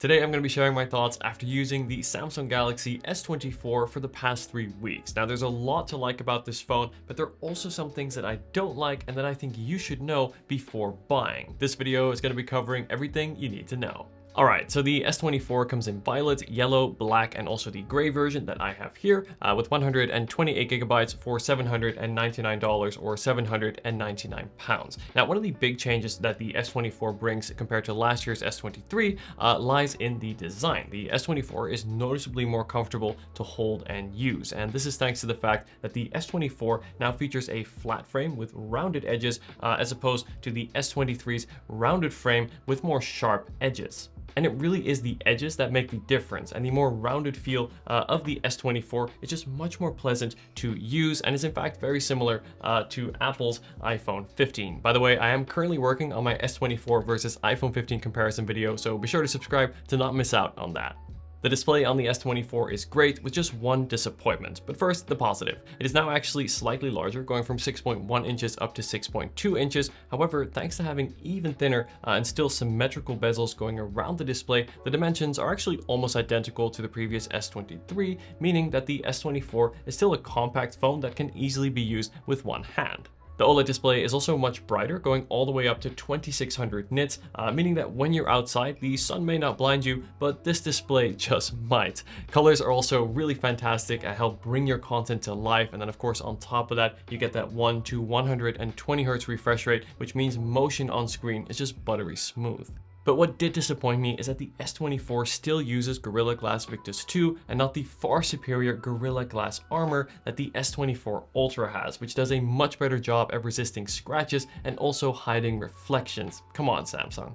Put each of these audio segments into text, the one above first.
Today I'm going to be sharing my thoughts after using the Samsung Galaxy S24 for the past 3 weeks. Now there's a lot to like about this phone, but there are also some things that I don't like and that I think you should know before buying. This video is going to be covering everything you need to know. Alright, so the S24 comes in violet, yellow, black, and also the gray version that I have here with 128GB for $799 or £799. Now, one of the big changes that the S24 brings compared to last year's S23 lies in the design. The S24 is noticeably more comfortable to hold and use, and this is thanks to the fact that the S24 now features a flat frame with rounded edges as opposed to the S23's rounded frame with more sharp edges. And it really is the edges that make the difference, and the more rounded feel of the S24 is just much more pleasant to use and is in fact very similar to Apple's iPhone 15. By the way, I am currently working on my S24 versus iPhone 15 comparison video, so be sure to subscribe to not miss out on that. The display on the S24 is great with just one disappointment, but first the positive. It is now actually slightly larger, going from 6.1 inches up to 6.2 inches. However, thanks to having even thinner and still symmetrical bezels going around the display, the dimensions are actually almost identical to the previous S23, meaning that the S24 is still a compact phone that can easily be used with one hand. The OLED display is also much brighter, going all the way up to 2600 nits, meaning that when you're outside, the sun may not blind you, but this display just might. Colors are also really fantastic and help bring your content to life, and then of course on top of that, you get that 1 to 120 Hz refresh rate, which means motion on screen is just buttery smooth. But what did disappoint me is that the S24 still uses Gorilla Glass Victus 2 and not the far superior Gorilla Glass Armor that the S24 Ultra has, which does a much better job at resisting scratches and also hiding reflections. Come on, Samsung.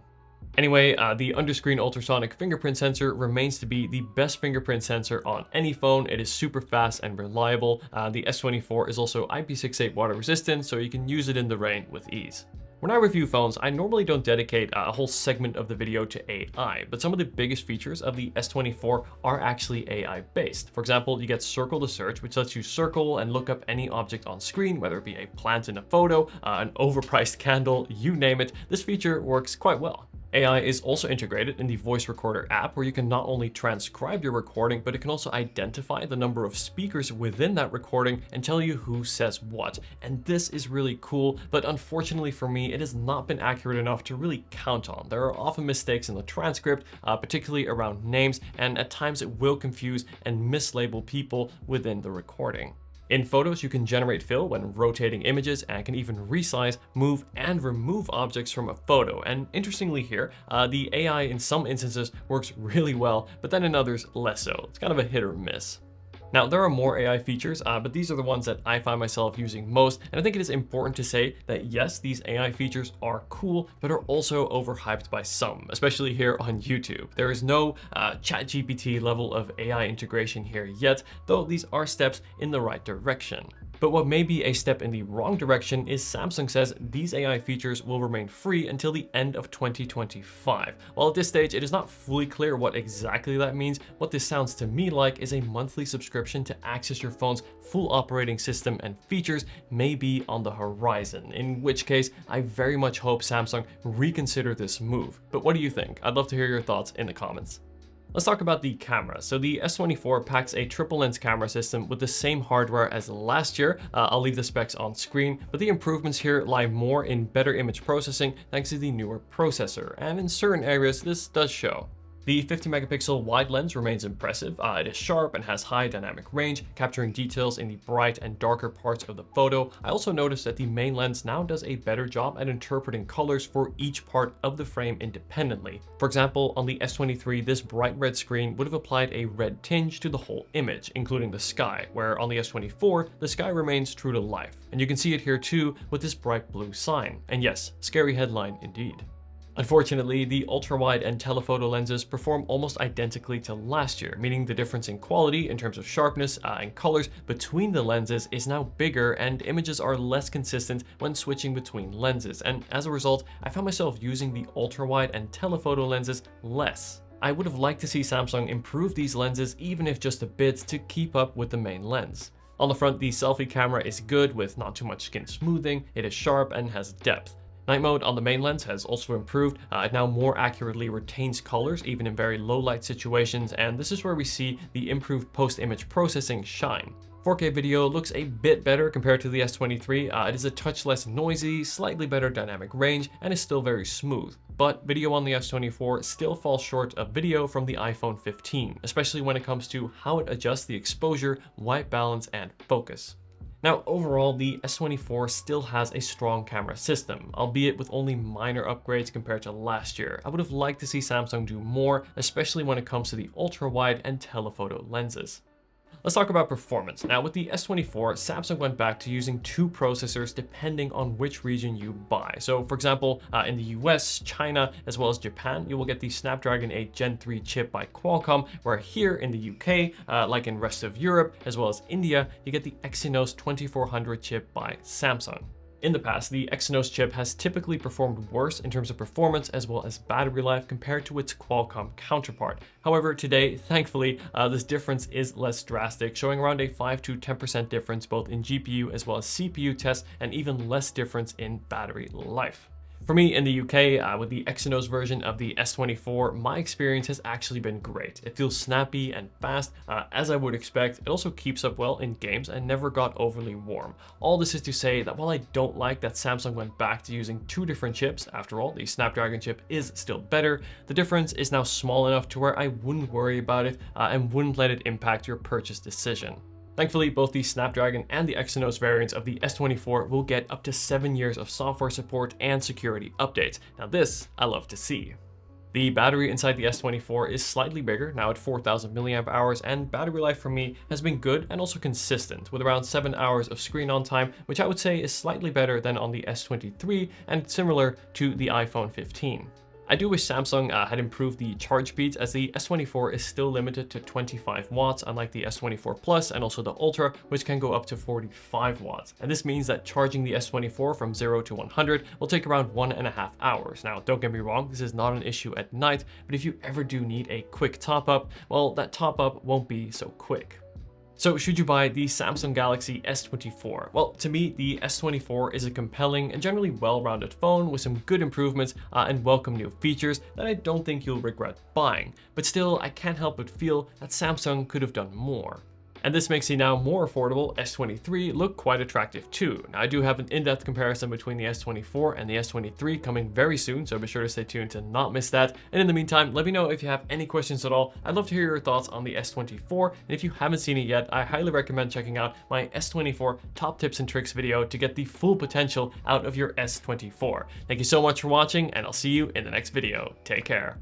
Anyway, the underscreen ultrasonic fingerprint sensor remains to be the best fingerprint sensor on any phone. It is super fast and reliable. The S24 is also IP68 water resistant, so you can use it in the rain with ease. When I review phones, I normally don't dedicate a whole segment of the video to AI, but some of the biggest features of the S24 are actually AI based. For example, you get Circle to Search, which lets you circle and look up any object on screen, whether it be a plant in a photo, an overpriced candle, you name it. This feature works quite well. AI is also integrated in the voice recorder app, where you can not only transcribe your recording, but it can also identify the number of speakers within that recording and tell you who says what. And this is really cool, but unfortunately for me, it has not been accurate enough to really count on. There are often mistakes in the transcript, particularly around names, and at times it will confuse and mislabel people within the recording. In photos, you can generate fill when rotating images and can even resize, move, and remove objects from a photo. And interestingly here, the AI in some instances works really well, but then in others less so. It's kind of a hit or miss. Now, there are more AI features, but these are the ones that I find myself using most, and I think it is important to say that yes, these AI features are cool, but are also overhyped by some, especially here on YouTube. There is no ChatGPT level of AI integration here yet, though these are steps in the right direction. But what may be a step in the wrong direction is Samsung says these AI features will remain free until the end of 2025. While at this stage, it is not fully clear what exactly that means, what this sounds to me like is a monthly subscription to access your phone's full operating system and features may be on the horizon, in which case I very much hope Samsung reconsider this move. But what do you think? I'd love to hear your thoughts in the comments. Let's talk about the camera. So the S24 packs a triple lens camera system with the same hardware as last year. I'll leave the specs on screen, but the improvements here lie more in better image processing thanks to the newer processor, and in certain areas this does show. The 50 megapixel wide lens remains impressive. It is sharp and has high dynamic range, capturing details in the bright and darker parts of the photo. I also noticed that the main lens now does a better job at interpreting colors for each part of the frame independently. For example, on the S23, this bright red screen would have applied a red tinge to the whole image, including the sky, where on the S24, the sky remains true to life. And you can see it here too with this bright blue sign. And yes, scary headline indeed. Unfortunately, the ultra-wide and telephoto lenses perform almost identically to last year, meaning the difference in quality in terms of sharpness and colors between the lenses is now bigger, and images are less consistent when switching between lenses. And as a result, I found myself using the ultra-wide and telephoto lenses less. I would have liked to see Samsung improve these lenses, even if just a bit, to keep up with the main lens. On the front, the selfie camera is good with not too much skin smoothing, it is sharp and has depth. Night mode on the main lens has also improved. It now more accurately retains colors even in very low light situations, and this is where we see the improved post-image processing shine. 4K video looks a bit better compared to the S23. It is a touch less noisy, slightly better dynamic range, and is still very smooth. But video on the S24 still falls short of video from the iPhone 15, especially when it comes to how it adjusts the exposure, white balance, and focus. Now, overall, the S24 still has a strong camera system, albeit with only minor upgrades compared to last year. I would have liked to see Samsung do more, especially when it comes to the ultra-wide and telephoto lenses. Let's talk about performance. Now, with the S24, Samsung went back to using two processors depending on which region you buy. So, for example, in the US, China, as well as Japan, you will get the Snapdragon 8 Gen 3 chip by Qualcomm, where here in the UK, like in rest of Europe, as well as India, you get the Exynos 2400 chip by Samsung. In the past, the Exynos chip has typically performed worse in terms of performance as well as battery life compared to its Qualcomm counterpart. However, today, thankfully, this difference is less drastic, showing around a 5 to 10% difference both in GPU as well as CPU tests, and even less difference in battery life. For me in the UK, with the Exynos version of the S24, my experience has actually been great. It feels snappy and fast, as I would expect. It also keeps up well in games and never got overly warm. All this is to say that while I don't like that Samsung went back to using two different chips, after all, the Snapdragon chip is still better, the difference is now small enough to where I wouldn't worry about it and wouldn't let it impact your purchase decision. Thankfully, both the Snapdragon and the Exynos variants of the S24 will get up to 7 years of software support and security updates. Now this, I love to see. The battery inside the S24 is slightly bigger, now at 4000 mAh, and battery life for me has been good and also consistent, with around 7 hours of screen on time, which I would say is slightly better than on the S23 and similar to the iPhone 15. I do wish Samsung had improved the charge speeds, as the S24 is still limited to 25 watts, unlike the S24 Plus and also the Ultra, which can go up to 45 watts. And this means that charging the S24 from 0 to 100 will take around 1.5 hours. Now, don't get me wrong, this is not an issue at night, but if you ever do need a quick top up, well, that top up won't be so quick. So should you buy the Samsung Galaxy S24? Well, to me, the S24 is a compelling and generally well-rounded phone with some good improvements and welcome new features that I don't think you'll regret buying. But still, I can't help but feel that Samsung could have done more. And this makes the now more affordable S23 look quite attractive too. Now, I do have an in-depth comparison between the S24 and the S23 coming very soon, so be sure to stay tuned to not miss that. And in the meantime, let me know if you have any questions at all. I'd love to hear your thoughts on the S24, and if you haven't seen it yet, I highly recommend checking out my S24 top tips and tricks video to get the full potential out of your S24. Thank you so much for watching, and I'll see you in the next video. Take care.